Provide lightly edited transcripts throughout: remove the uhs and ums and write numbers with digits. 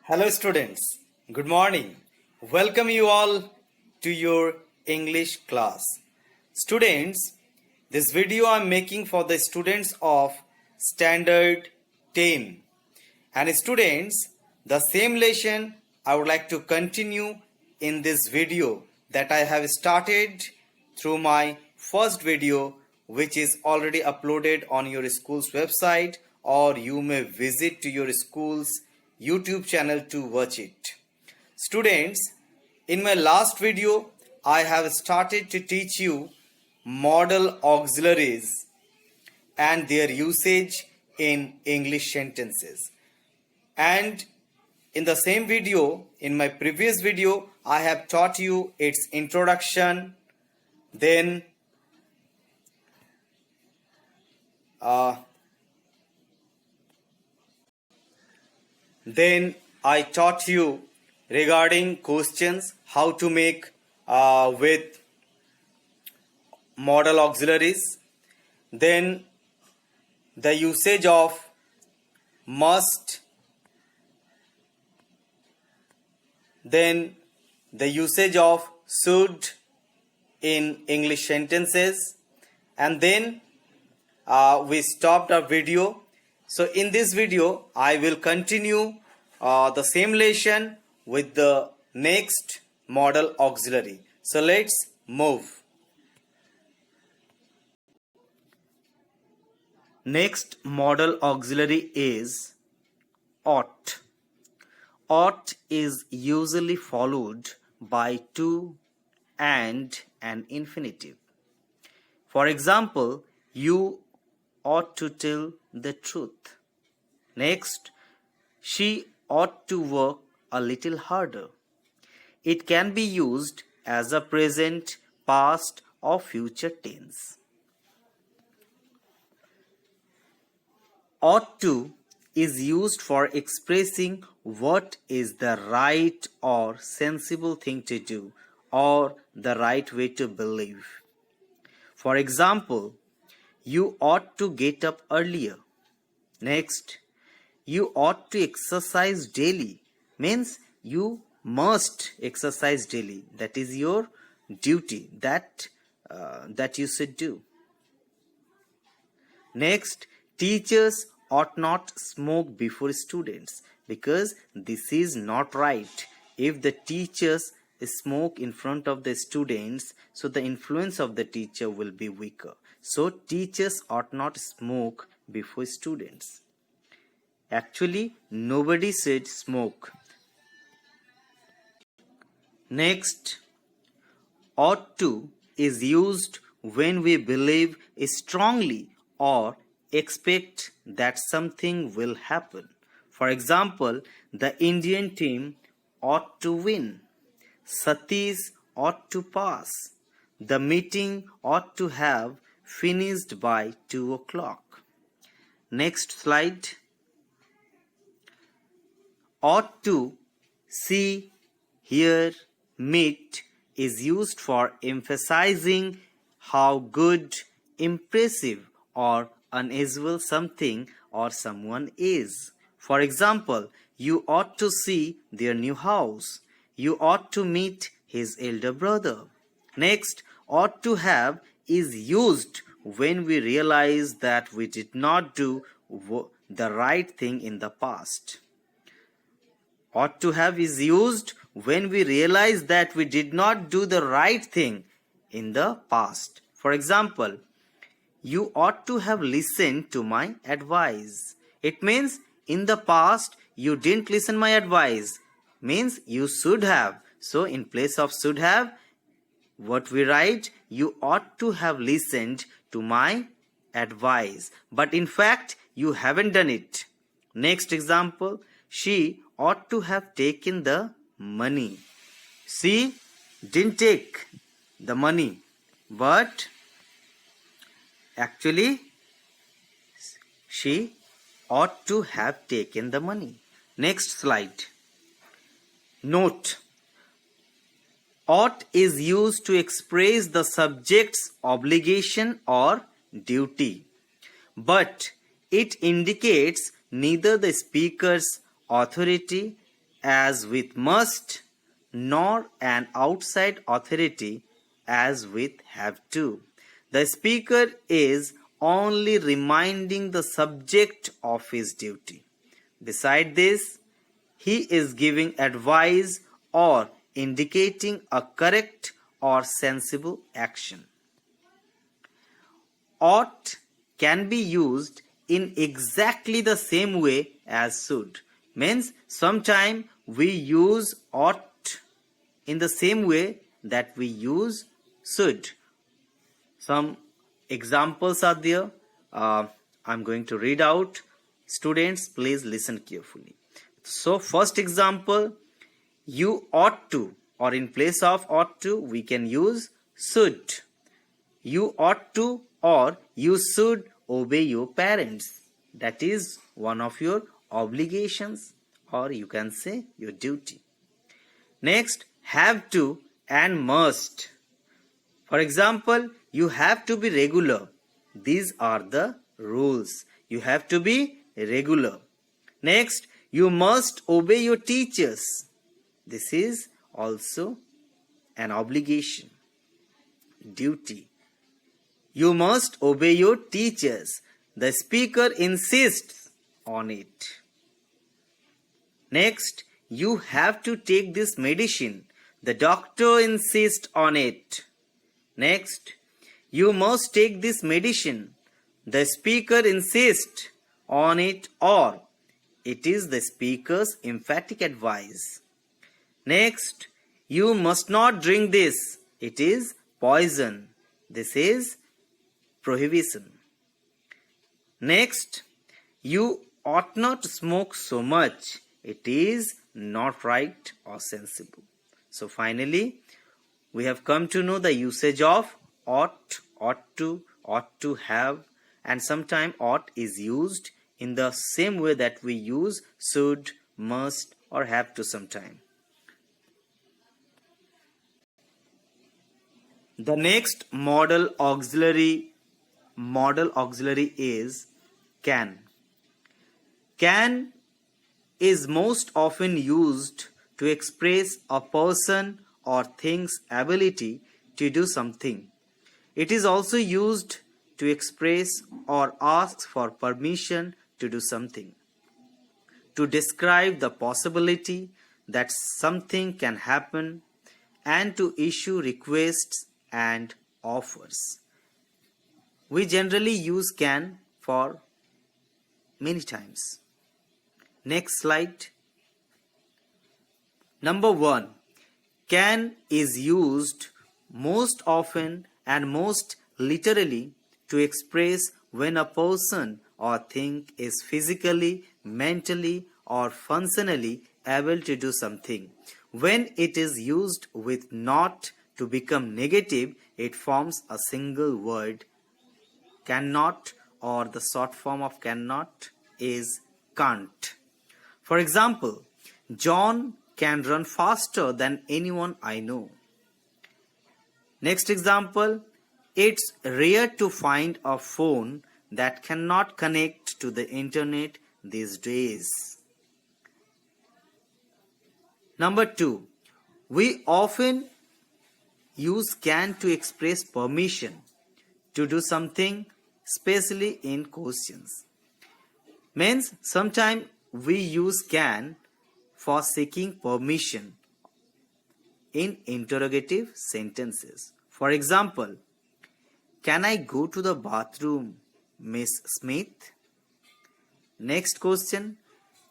Hello, students. Good morning. Welcome you all to your English class. Students, this video I'm making for the students of Standard 10. And students, the same lesson I would like to continue in this video that I have started through my first video, which is already uploaded on your school's website, or you may visit to your school's YouTube channel to watch it. Students, in my last video, I have started to teach you modal auxiliaries and their usage in English sentences. And in the same video, in my previous video, I have taught you its introduction, then I taught you regarding questions, how to make with modal auxiliaries, then the usage of must, then the usage of should in English sentences, and then we stopped our video. So in this video I will continue the same lesson with the next modal auxiliary. So let's move. Next modal auxiliary is ought. Ought is usually followed by to and an infinitive. For example, you ought to tell the truth. Next, she ought to work a little harder. It can be used as a present, past, or future tense. Ought to is used for expressing what is the right or sensible thing to do or the right way to believe. For example, you ought to get up earlier. Next, you ought to exercise daily means you must exercise daily. That is your duty that you should do. Next, teachers ought not smoke before students because this is not right. If the teachers smoke in front of the students, so the influence of the teacher will be weaker. So teachers ought not smoke before students. Actually, nobody said smoke. Next, ought to is used when we believe strongly or expect that something will happen. For example, the Indian team ought to win. Satish ought to pass. The meeting ought to have finished by 2 o'clock. Next slide. Ought to, see, hear, meet is used for emphasizing how good, impressive, or unusual something or someone is. For example, you ought to see their new house. You ought to meet his elder brother. Next, ought to have is used when we realize that we did not do the right thing in the past. Ought to have is used when we realize that we did not do the right thing in the past. For example, you ought to have listened to my advice. It means in the past you didn't listen my advice. Means you should have. So in place of should have, what we write, you ought to have listened to my advice. But in fact, you haven't done it. Next example, she ought to have taken the money. She didn't take the money, but actually she ought to have taken the money. Next slide. Note. Ought is used to express the subject's obligation or duty, but it indicates neither the speaker's authority as with must, nor an outside authority as with have to. The speaker is only reminding the subject of his duty. Beside this, he is giving advice or indicating a correct or sensible action. Ought can be used in exactly the same way as should. Means sometimes we use ought in the same way that we use should. Some examples are there. I'm going to read out. Students, please listen carefully. So first example, you ought to, or in place of ought to, we can use should. You ought to or you should obey your parents. That is one of your obligations, or you can say your duty. Next, have to and must. For example, you have to be regular. These are the rules. You have to be regular. Next, you must obey your teachers. This is also an obligation, duty. You must obey your teachers. The speaker insists on it. Next, you have to take this medicine. The doctor insists on it. Next, you must take this medicine. The speaker insists on it, or it is the speaker's emphatic advice. Next, you must not drink this. It is poison. This is prohibition. Next, you ought not smoke so much. It is not right or sensible. So finally, we have come to know the usage of ought, ought to have, and sometimes ought is used in the same way that we use should, must, or have to sometime. The next modal auxiliary is can. Can is most often used to express a person or thing's ability to do something. It is also used to express or ask for permission to do something, to describe the possibility that something can happen, and to issue requests and offers. We generally use can for many times. Next slide. Number 1. Can is used most often and most literally to express when a person or thing is physically, mentally, or functionally able to do something. When it is used with not to become negative, it forms a single word, cannot, or the short form of cannot is can't. For example, John can run faster than anyone I know. Next example, it's rare to find a phone that cannot connect to the internet these days. Number 2, we often use can to express permission to do something, especially in questions. Means sometimes we use can for seeking permission in interrogative sentences. For example, can I go to the bathroom, Miss Smith? Next question,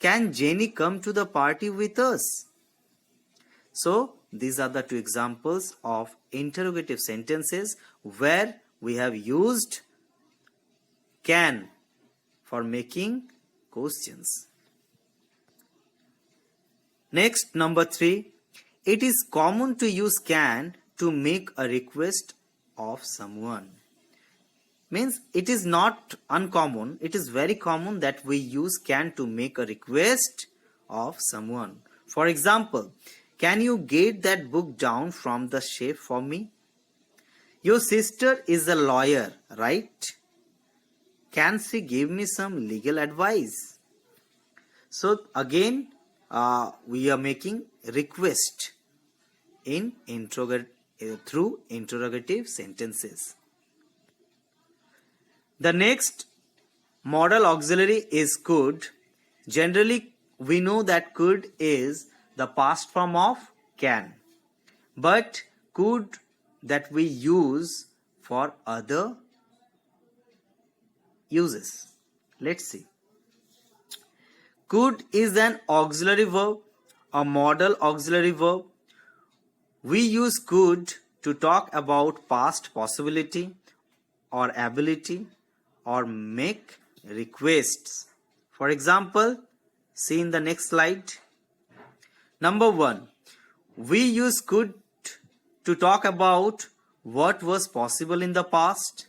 can Jenny come to the party with us? So these are the two examples of interrogative sentences where we have used can for making questions. Next, number 3, it is common to use can to make a request of someone. Means it is not uncommon, it is very common that we use can to make a request of someone. For example, can you get that book down from the shelf for me? Your sister is a lawyer, right? Can she give me some legal advice? So again, we are making request in through interrogative sentences. The next modal auxiliary is could. Generally, we know that could is the past form of can, but could that we use for other uses. Let's see. Could is an auxiliary verb, a modal auxiliary verb. We use could to talk about past possibility or ability or make requests. For example, see in the next slide. Number 1, we use could to talk about what was possible in the past,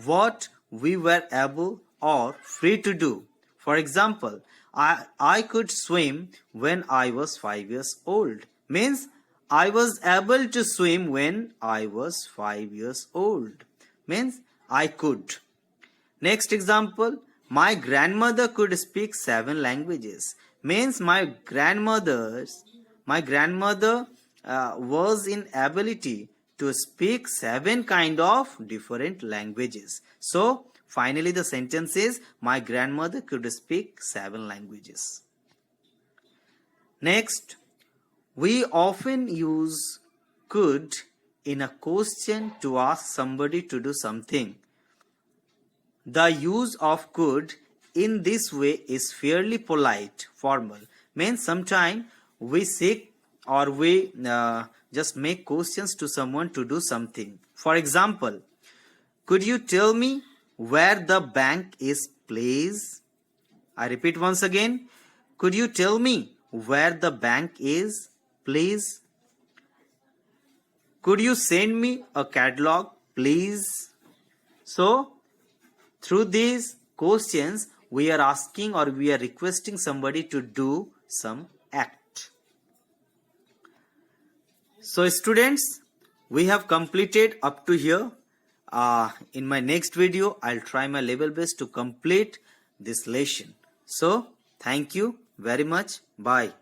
what we were able or free to do. For example, I could swim when I was 5 years old. Means I was able to swim when I was 5 years old. Means I could. Next example, my grandmother could speak 7 languages. Means my grandmother was in ability to speak 7 kind of different languages. So finally the sentence is my grandmother could speak 7 languages. Next, we often use could in a question to ask somebody to do something. The use of could in this way is fairly polite, formal. Means sometimes we seek or we just make questions to someone to do something. For example, could you tell me where the bank is, please? I repeat once again. Could you tell me where the bank is, please? Could you send me a catalog, please? So, through these questions, we are asking or we are requesting somebody to do some act. So, students, we have completed up to here. In my next video, I'll try my level best to complete this lesson. So, thank you very much. Bye.